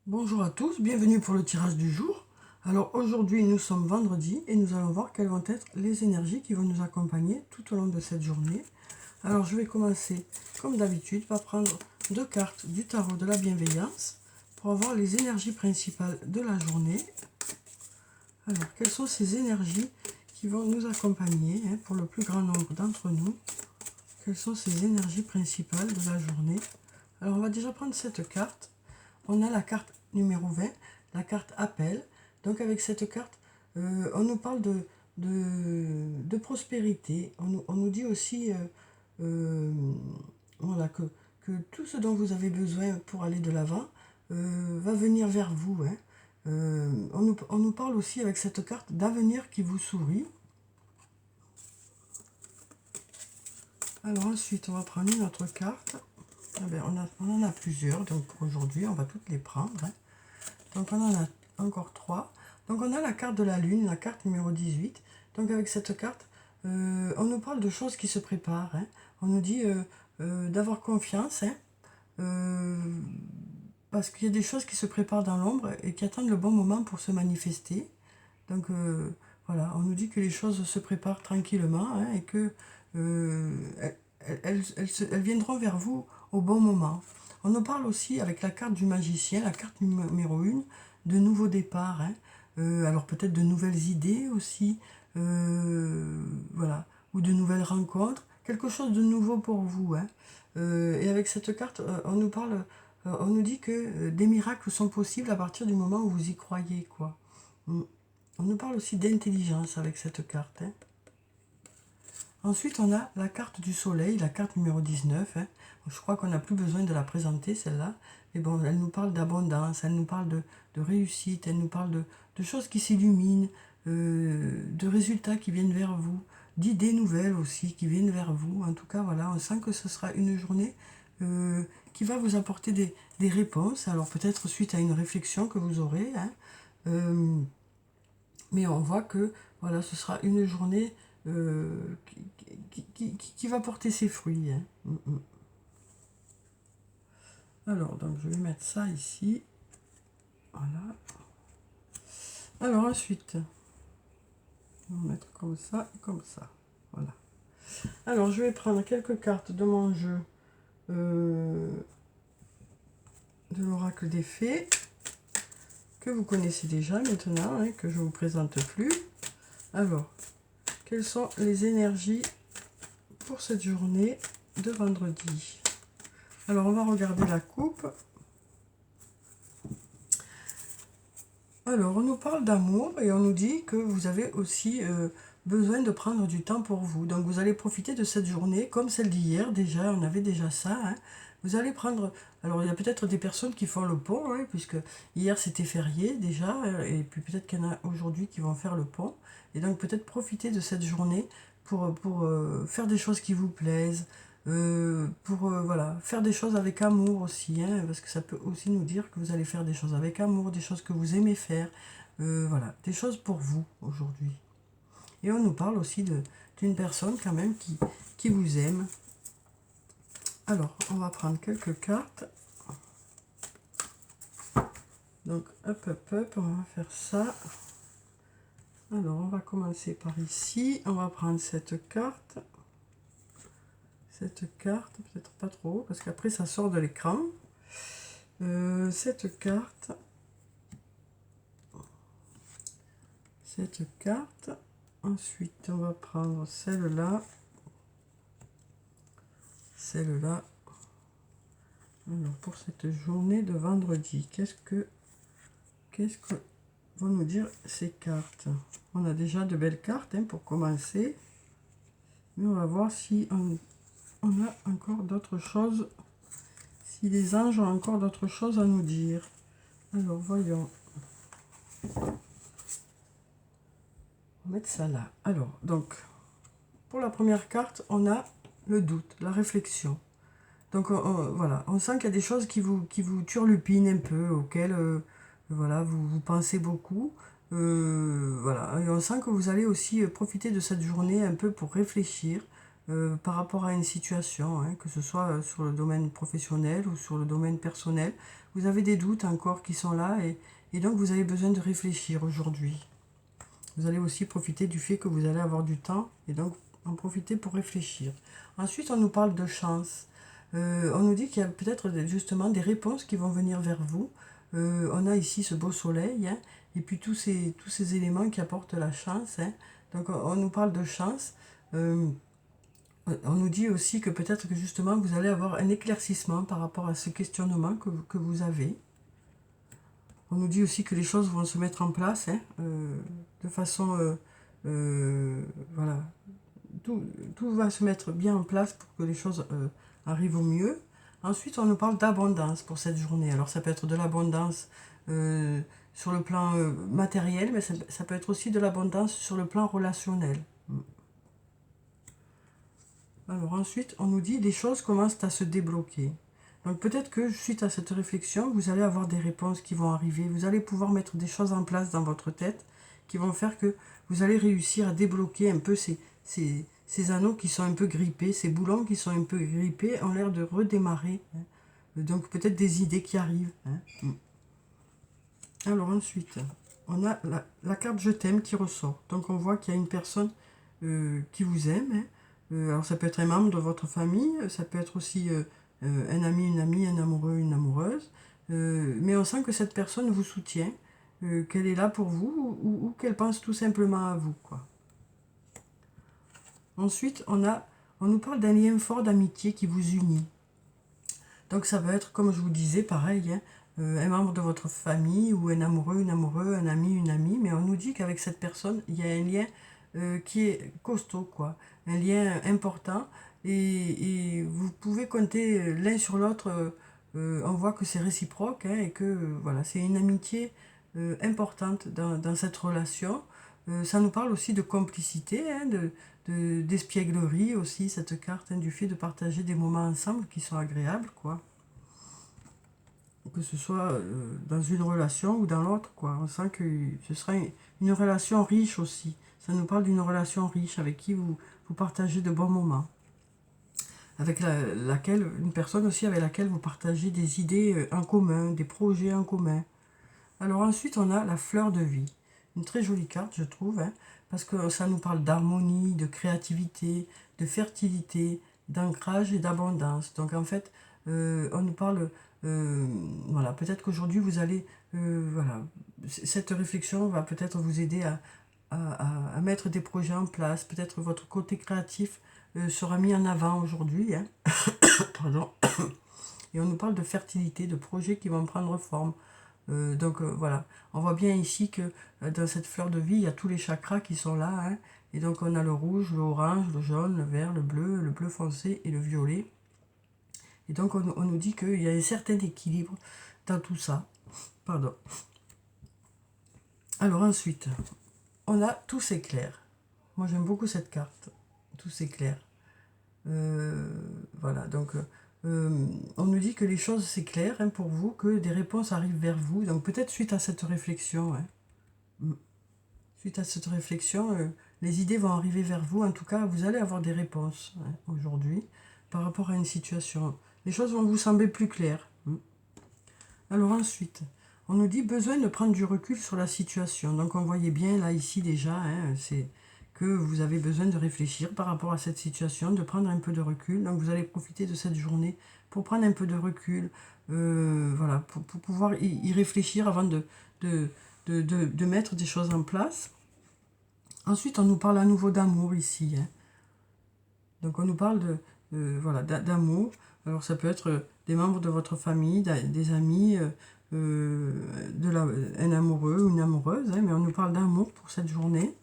Bonjour à tous, bienvenue pour le tirage du jour. Alors aujourd'hui nous sommes vendredi et nous allons voir quelles vont être les énergies qui vont nous accompagner tout au long de cette journée. Alors je vais commencer comme d'habitude par prendre deux cartes du tarot de la bienveillance pour avoir les énergies principales de la journée. Alors quelles sont ces énergies qui vont nous accompagner pour le plus grand nombre d'entre nous? Quelles sont ces énergies principales de la journée? Alors on va déjà prendre cette carte. On a la carte numéro 20, la carte appel. Donc avec cette carte, on nous parle de prospérité. On nous dit aussi euh, voilà, que tout ce dont vous avez besoin pour aller de l'avant va venir vers vous. On nous parle aussi avec cette carte d'avenir qui vous sourit. Alors ensuite, on va prendre une autre carte. Ah ben, on en a plusieurs, donc aujourd'hui, on va toutes les prendre. Donc on en a encore trois. Donc on a la carte de la lune, la carte numéro 18. Donc avec cette carte, on nous parle de choses qui se préparent. On nous dit d'avoir confiance, euh, parce qu'il y a des choses qui se préparent dans l'ombre et qui attendent le bon moment pour se manifester. Donc voilà, on nous dit que les choses se préparent tranquillement et que elles viendront vers vous au bon moment. On nous parle aussi avec la carte du magicien, la carte numéro 1, de nouveaux départs. Alors peut-être de nouvelles idées aussi, voilà, ou de nouvelles rencontres, quelque chose de nouveau pour vous. Et avec cette carte, on nous dit que des miracles sont possibles à partir du moment où vous y croyez, quoi. Mm. On nous parle aussi d'intelligence avec cette carte. Ensuite, on a la carte du soleil, la carte numéro 19. Je crois qu'on n'a plus besoin de la présenter, celle-là. Mais bon, elle nous parle d'abondance, elle nous parle de réussite, elle nous parle de choses qui s'illuminent, de résultats qui viennent vers vous, d'idées nouvelles aussi qui viennent vers vous. En tout cas, voilà, on sent que ce sera une journée qui va vous apporter des réponses. Alors peut-être suite à une réflexion que vous aurez. Euh, mais on voit que voilà, ce sera une journée qui va porter ses fruits. Alors, donc je vais mettre ça ici. Voilà. Alors ensuite, on va mettre comme ça et comme ça. Voilà. Alors, je vais prendre quelques cartes de mon jeu de l'oracle des fées, que vous connaissez déjà maintenant, que je ne vous présente plus. Alors, quelles sont les énergies pour cette journée de vendredi? Alors, on va regarder la coupe. Alors, on nous parle d'amour et on nous dit que vous avez aussi besoin de prendre du temps pour vous. Donc, vous allez profiter de cette journée comme celle d'hier. Déjà, on avait déjà ça. Vous allez prendre... Alors, il y a peut-être des personnes qui font le pont, puisque hier, c'était férié déjà. Et puis, peut-être qu'il y en a aujourd'hui qui vont faire le pont. Et donc, peut-être profiter de cette journée pour faire des choses qui vous plaisent. Pour voilà, faire des choses avec amour aussi, parce que ça peut aussi nous dire que vous allez faire des choses avec amour, des choses que vous aimez faire, voilà, des choses pour vous aujourd'hui. Et on nous parle aussi d'une personne quand même qui vous aime. Alors, on va prendre quelques cartes. Donc, hop, on va faire ça. Alors, on va commencer par ici. On va prendre cette carte. Cette carte, peut-être pas trop, parce qu'après ça sort de l'écran. Cette carte, ensuite on va prendre celle-là, celle-là. Alors pour cette journée de vendredi, qu'est-ce que vont nous dire ces cartes? On a déjà de belles cartes pour commencer, mais on va voir si on a encore d'autres choses, si les anges ont encore d'autres choses à nous dire. Alors voyons. On va mettre ça là. Alors, donc, pour la première carte, on a le doute, la réflexion. Donc, voilà, on sent qu'il y a des choses qui vous turlupinent un peu, auxquelles voilà, vous pensez beaucoup. Voilà, et on sent que vous allez aussi profiter de cette journée un peu pour réfléchir par rapport à une situation, que ce soit sur le domaine professionnel ou sur le domaine personnel. vous avez des doutes encore qui sont là et donc vous avez besoin de réfléchir aujourd'hui. Vous allez aussi profiter du fait que vous allez avoir du temps et donc en profiter pour réfléchir. Ensuite, on nous parle de chance. On nous dit qu'il y a peut-être justement des réponses qui vont venir vers vous. On a ici ce beau soleil, hein, et puis tous ces éléments qui apportent la chance. Hein. Donc on nous parle de chance. On nous dit aussi que peut-être que justement vous allez avoir un éclaircissement par rapport à ce questionnement que vous avez. On nous dit aussi que les choses vont se mettre en place, hein, de façon... voilà, tout va se mettre bien en place pour que les choses arrivent au mieux. Ensuite, on nous parle d'abondance pour cette journée. Alors, ça peut être de l'abondance sur le plan matériel, mais ça peut être aussi de l'abondance sur le plan relationnel. Alors, ensuite, on nous dit les choses commencent à se débloquer. Donc, peut-être que suite à cette réflexion, vous allez avoir des réponses qui vont arriver. Vous allez pouvoir mettre des choses en place dans votre tête qui vont faire que vous allez réussir à débloquer un peu ces anneaux qui sont un peu grippés, ces boulons qui sont un peu grippés ont l'air de redémarrer. Hein. Donc peut-être des idées qui arrivent. Hein. Alors ensuite, on a la carte Je t'aime qui ressort. Donc on voit qu'il y a une personne qui vous aime. Hein. Alors ça peut être un membre de votre famille, ça peut être aussi un ami, une amie, un amoureux, une amoureuse. Mais on sent que cette personne vous soutient, qu'elle est là pour vous ou qu'elle pense tout simplement à vous, quoi. Ensuite, on nous parle d'un lien fort d'amitié qui vous unit. Donc ça va être, comme je vous disais, pareil, hein, un membre de votre famille ou un amoureux, un ami, une amie, mais on nous dit qu'avec cette personne, il y a un lien qui est costaud, quoi, un lien important, et vous pouvez compter l'un sur l'autre, on voit que c'est réciproque, hein, et que voilà, c'est une amitié importante dans cette relation. Ça nous parle aussi de complicité, hein, d'espièglerie aussi, cette carte, hein, du fait de partager des moments ensemble qui sont agréables, quoi. Que ce soit dans une relation ou dans l'autre, quoi. On sent que ce sera une relation riche aussi. Ça nous parle d'une relation riche avec qui vous partagez de bons moments. Avec laquelle, une personne aussi avec laquelle vous partagez des idées en commun, des projets en commun. Alors ensuite, on a la fleur de vie. Une très jolie carte, je trouve, hein, parce que ça nous parle d'harmonie, de créativité, de fertilité, d'ancrage et d'abondance. Donc en fait, on nous parle, voilà, peut-être qu'aujourd'hui vous allez, voilà, cette réflexion va peut-être vous aider à mettre des projets en place. Peut-être votre côté créatif sera mis en avant aujourd'hui, hein. Pardon. Et on nous parle de fertilité, de projets qui vont prendre forme. Donc voilà, on voit bien ici que dans cette fleur de vie, il y a tous les chakras qui sont là. Hein, et donc on a le rouge, l'orange, le jaune, le vert, le bleu foncé et le violet. Et donc on nous dit qu'il y a un certain équilibre dans tout ça. Pardon. Alors ensuite, on a tout s'éclaire. Moi j'aime beaucoup cette carte. Tout s'éclaire. Voilà, donc... on nous dit que les choses s'éclairent, hein, pour vous, que des réponses arrivent vers vous. Donc peut-être suite à cette réflexion, hein, suite à cette réflexion, les idées vont arriver vers vous. En tout cas, vous allez avoir des réponses, hein, aujourd'hui par rapport à une situation. Les choses vont vous sembler plus claires. Alors ensuite, on nous dit besoin de prendre du recul sur la situation. Donc on voyait bien là, ici déjà, hein, c'est que vous avez besoin de réfléchir par rapport à cette situation, de prendre un peu de recul. Donc vous allez profiter de cette journée pour prendre un peu de recul, voilà, pour pouvoir y réfléchir avant de mettre des choses en place. Ensuite, on nous parle à nouveau d'amour ici, hein. Donc on nous parle voilà, d'amour. Alors ça peut être des membres de votre famille, des amis, un amoureux ou une amoureuse, hein, mais on nous parle d'amour pour cette journée.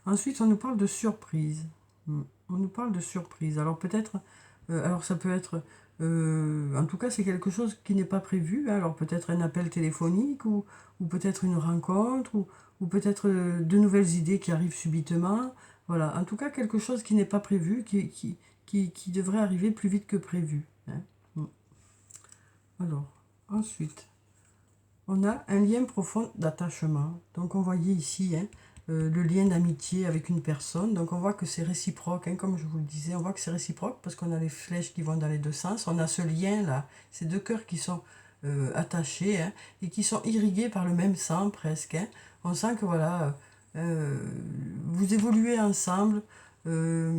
Ensuite, on nous parle de surprise. On nous parle de surprise. Alors peut-être, alors ça peut être, en tout cas c'est quelque chose qui n'est pas prévu. Hein. Alors peut-être un appel téléphonique ou peut-être une rencontre ou peut-être de nouvelles idées qui arrivent subitement. Voilà, en tout cas quelque chose qui n'est pas prévu, qui devrait arriver plus vite que prévu. Hein. Alors, ensuite, on a un lien profond d'attachement. Donc on voyait ici, hein, le lien d'amitié avec une personne. Donc on voit que c'est réciproque, hein, comme je vous le disais, on voit que c'est réciproque parce qu'on a les flèches qui vont dans les deux sens. On a ce lien là, ces deux cœurs qui sont attachés, hein, et qui sont irrigués par le même sang presque, hein. On sent que voilà, vous évoluez ensemble, euh,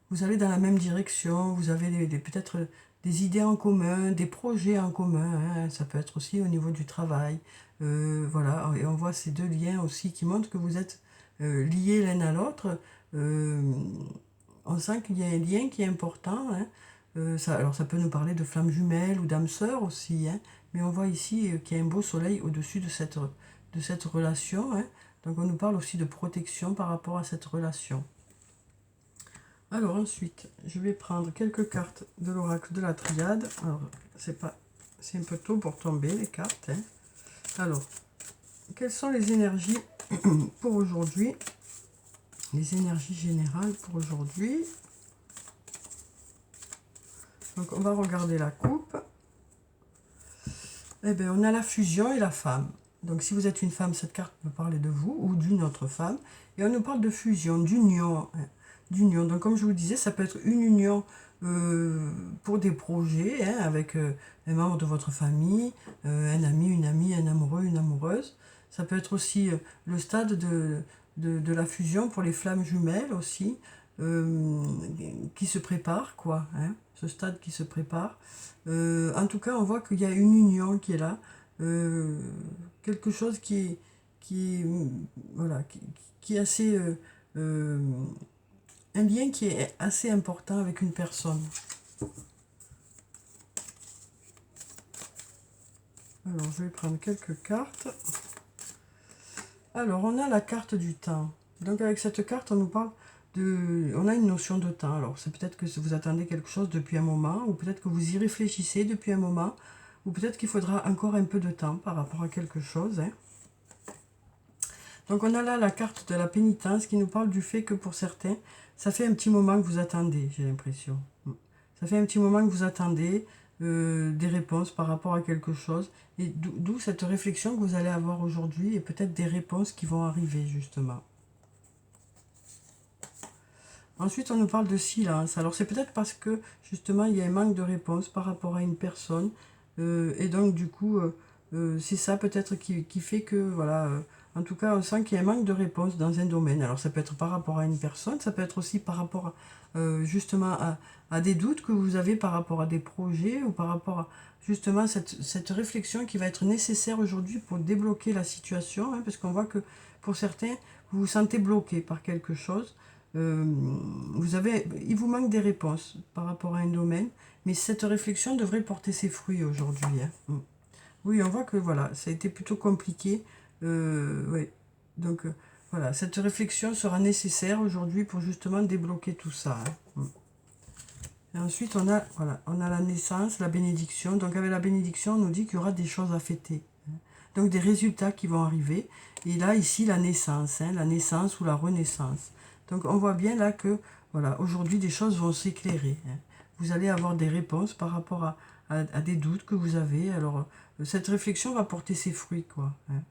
vous allez dans la même direction, vous avez peut-être des idées en commun, des projets en commun, hein. Ça peut être aussi au niveau du travail. Voilà, et on voit ces deux liens aussi qui montrent que vous êtes liés l'un à l'autre. Euh, on sent qu'il y a un lien qui est important, hein. Alors ça peut nous parler de flammes jumelles ou d'âmes sœurs aussi, hein. Mais on voit ici qu'il y a un beau soleil au-dessus de cette relation, hein. Donc on nous parle aussi de protection par rapport à cette relation. Alors ensuite, je vais prendre quelques cartes de l'oracle de la triade. Alors, c'est un peu tôt pour tomber les cartes, hein. Alors, quelles sont les énergies pour aujourd'hui? Les énergies générales pour aujourd'hui. Donc, on va regarder la coupe. Eh bien, on a la fusion et la femme. Donc, si vous êtes une femme, cette carte peut parler de vous ou d'une autre femme. Et on nous parle de fusion, d'union, hein, d'union. Donc, comme je vous disais, ça peut être une union pour des projets, hein, avec un membre de votre famille, un ami, une amie, un amoureux, une amoureuse. Ça peut être aussi le stade de la fusion pour les flammes jumelles aussi, qui se préparent, quoi, hein, ce stade qui se prépare. En tout cas, on voit qu'il y a une union qui est là, euh, quelque chose voilà, qui est assez, euh, un lien qui est assez important avec une personne. Alors, je vais prendre quelques cartes. Alors, on a la carte du temps. Donc, avec cette carte, on nous parle on a une notion de temps. Alors, c'est peut-être que vous attendez quelque chose depuis un moment, ou peut-être que vous y réfléchissez depuis un moment, ou peut-être qu'il faudra encore un peu de temps par rapport à quelque chose, hein. Donc, on a là la carte de la pénitence qui nous parle du fait que pour certains, ça fait un petit moment que vous attendez, j'ai l'impression. Ça fait un petit moment que vous attendez des réponses par rapport à quelque chose. Et d'où cette réflexion que vous allez avoir aujourd'hui et peut-être des réponses qui vont arriver, justement. Ensuite, on nous parle de silence. Alors, c'est peut-être parce que, justement, il y a un manque de réponse par rapport à une personne. Et donc, du coup, c'est ça peut-être qui fait que, voilà, en tout cas, on sent qu'il y a un manque de réponse dans un domaine. Alors, ça peut être par rapport à une personne, ça peut être aussi par rapport, justement, à des doutes que vous avez par rapport à des projets ou par rapport à, justement, cette réflexion qui va être nécessaire aujourd'hui pour débloquer la situation, hein, parce qu'on voit que, pour certains, vous vous sentez bloqué par quelque chose. Il vous manque des réponses par rapport à un domaine, mais cette réflexion devrait porter ses fruits aujourd'hui, hein. Oui, on voit que voilà, ça a été plutôt compliqué. Ouais. Donc voilà, cette réflexion sera nécessaire aujourd'hui pour justement débloquer tout ça, hein. Et ensuite, on a la naissance, la bénédiction. Donc avec la bénédiction, on nous dit qu'il y aura des choses à fêter, hein. Donc des résultats qui vont arriver. Et là, ici, la naissance, hein, la naissance ou la renaissance. Donc on voit bien là que voilà, aujourd'hui des choses vont s'éclairer, hein. Vous allez avoir des réponses par rapport à des doutes que vous avez. Alors cette réflexion va porter ses fruits, quoi, hein.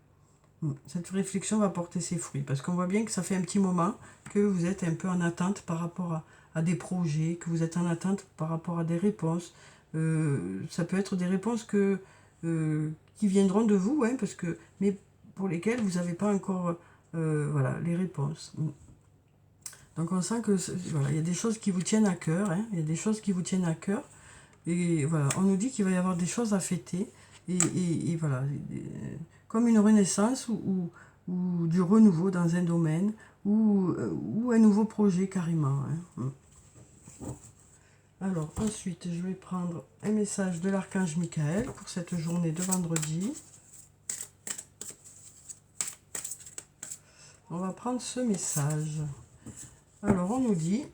Cette réflexion va porter ses fruits parce qu'on voit bien que ça fait un petit moment que vous êtes un peu en attente par rapport à des projets, que vous êtes en attente par rapport à des réponses. Ça peut être des réponses qui viendront de vous, hein, mais pour lesquelles vous n'avez pas encore voilà, les réponses. Donc on sent que voilà, il y a des choses qui vous tiennent à cœur, hein, il y a des choses qui vous tiennent à cœur. Et voilà, on nous dit qu'il va y avoir des choses à fêter. Et voilà, comme une renaissance ou du renouveau dans un domaine ou un nouveau projet carrément, hein. Alors ensuite, je vais prendre un message de l'archange Michael pour cette journée de vendredi. On va prendre ce message. Alors on nous dit,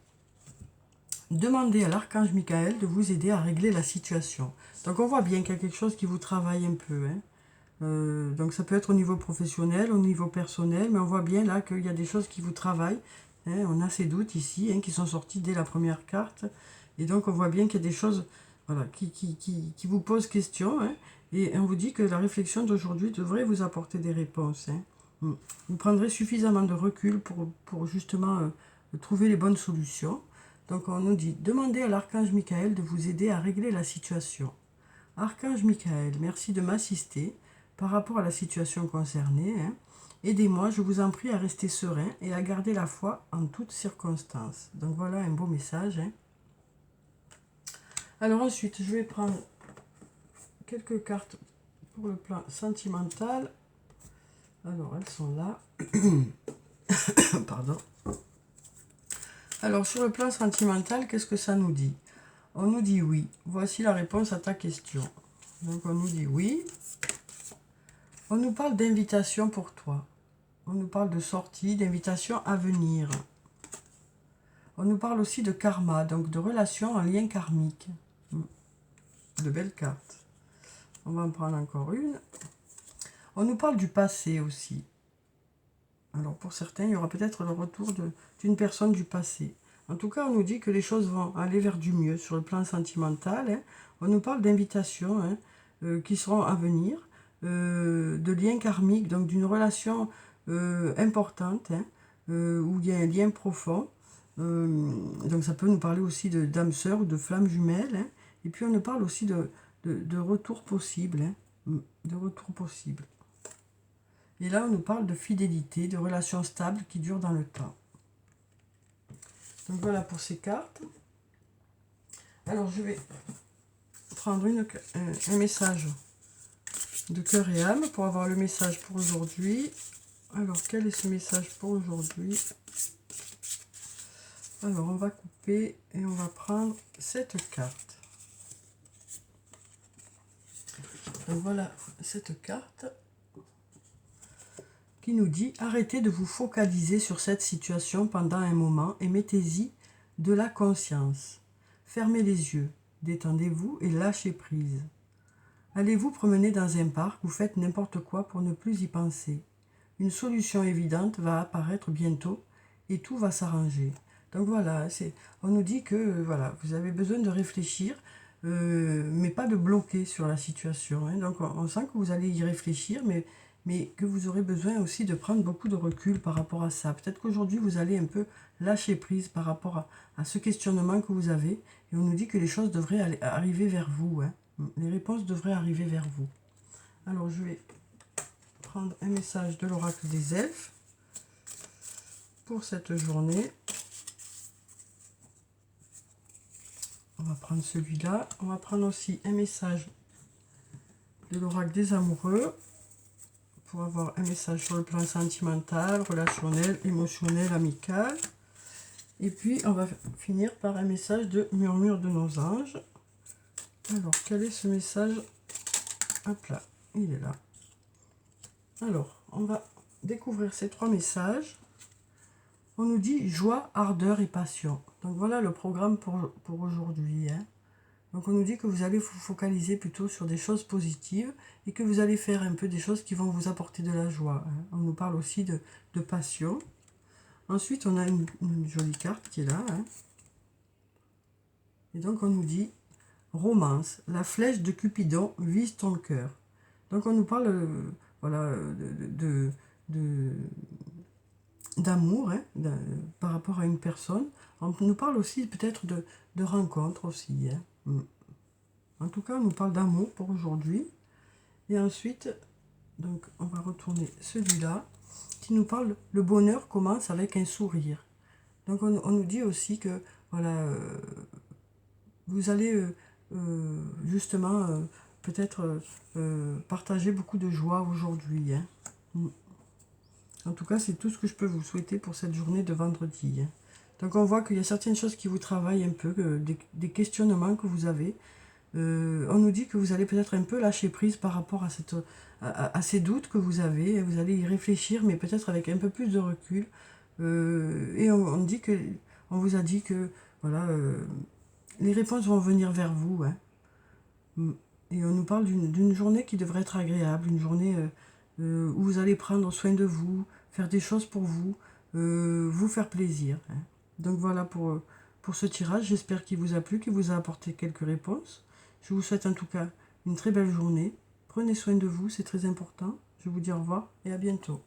demandez à l'archange Michael de vous aider à régler la situation. Donc on voit bien qu'il y a quelque chose qui vous travaille un peu, hein. Donc ça peut être au niveau professionnel, au niveau personnel, mais on voit bien là qu'il y a des choses qui vous travaillent, hein. On a ces doutes ici, hein, qui sont sortis dès la première carte. Et donc on voit bien qu'il y a des choses voilà, qui vous posent question, hein. Et on vous dit que la réflexion d'aujourd'hui devrait vous apporter des réponses, hein. Vous prendrez suffisamment de recul pour justement trouver les bonnes solutions. Donc on nous dit, demandez à l'archange Michael de vous aider à régler la situation. Archange Michael, merci de m'assister par rapport à la situation concernée. Aidez-moi, je vous en prie, à rester serein et à garder la foi en toutes circonstances. Donc voilà un beau message. Alors ensuite, je vais prendre quelques cartes pour le plan sentimental. Alors, elles sont là. Pardon. Alors, sur le plan sentimental, qu'est-ce que ça nous dit? On nous dit oui. Voici la réponse à ta question. Donc, on nous dit oui. On nous parle d'invitation pour toi. On nous parle de sortie, d'invitation à venir. On nous parle aussi de karma, donc de relations en lien karmique. De belles cartes. On va en prendre encore une. On nous parle du passé aussi. Alors pour certains, il y aura peut-être le retour d'une personne du passé. En tout cas, on nous dit que les choses vont aller vers du mieux sur le plan sentimental. On nous parle d'invitations qui seront à venir, de liens karmiques, donc d'une relation importante, où il y a un lien profond. Donc ça peut nous parler aussi d'âme sœur ou de flammes jumelles. Et puis on nous parle aussi de retour possible. De retour possible. Et là, on nous parle de fidélité, de relations stables qui durent dans le temps. Donc voilà pour ces cartes. Alors, je vais prendre un message de cœur et âme pour avoir le message pour aujourd'hui. Alors, quel est ce message pour aujourd'hui? Alors, on va couper et on va prendre cette carte. Donc voilà cette carte qui nous dit: arrêtez de vous focaliser sur cette situation pendant un moment et mettez-y de la conscience. Fermez les yeux, détendez-vous et lâchez prise. Allez vous promener dans un parc ou faites n'importe quoi pour ne plus y penser. Une solution évidente va apparaître bientôt et tout va s'arranger. Donc voilà, on nous dit que voilà, vous avez besoin de réfléchir, mais pas de bloquer sur la situation. Donc on sent que vous allez y réfléchir, mais que vous aurez besoin aussi de prendre beaucoup de recul par rapport à ça. Peut-être qu'aujourd'hui, vous allez un peu lâcher prise par rapport à ce questionnement que vous avez. Et on nous dit que les choses devraient arriver vers vous. Les réponses devraient arriver vers vous. Alors, je vais prendre un message de l'oracle des elfes pour cette journée. On va prendre celui-là. On va prendre aussi un message de l'oracle des amoureux pour avoir un message sur le plan sentimental, relationnel, émotionnel, amical. Et puis, on va finir par un message de murmure de nos anges. Alors, quel est ce message? Hop là, il est là. Alors, on va découvrir ces trois messages. On nous dit joie, ardeur et passion. Donc, voilà le programme pour aujourd'hui. Donc on nous dit que vous allez vous focaliser plutôt sur des choses positives et que vous allez faire un peu des choses qui vont vous apporter de la joie. On nous parle aussi de passion. Ensuite, on a une jolie carte qui est là. Et donc on nous dit romance, la flèche de Cupidon vise ton cœur. Donc on nous parle voilà, d'amour par rapport à une personne. On nous parle aussi peut-être de rencontres aussi. En tout cas, on nous parle d'amour pour aujourd'hui. Et ensuite, donc, on va retourner celui-là qui nous parle le bonheur commence avec un sourire. Donc, on nous dit aussi que voilà, vous allez justement peut-être partager beaucoup de joie aujourd'hui. En tout cas, c'est tout ce que je peux vous souhaiter pour cette journée de vendredi. Donc, on voit qu'il y a certaines choses qui vous travaillent un peu, des questionnements que vous avez. On nous dit que vous allez peut-être un peu lâcher prise par rapport à ces doutes que vous avez. Vous allez y réfléchir, mais peut-être avec un peu plus de recul. Et on vous a dit que voilà, les réponses vont venir vers vous. Et on nous parle d'une journée qui devrait être agréable, une journée où vous allez prendre soin de vous, faire des choses pour vous, vous faire plaisir. Donc voilà pour ce tirage. J'espère qu'il vous a plu, qu'il vous a apporté quelques réponses. Je vous souhaite en tout cas une très belle journée. Prenez soin de vous, c'est très important. Je vous dis au revoir et à bientôt.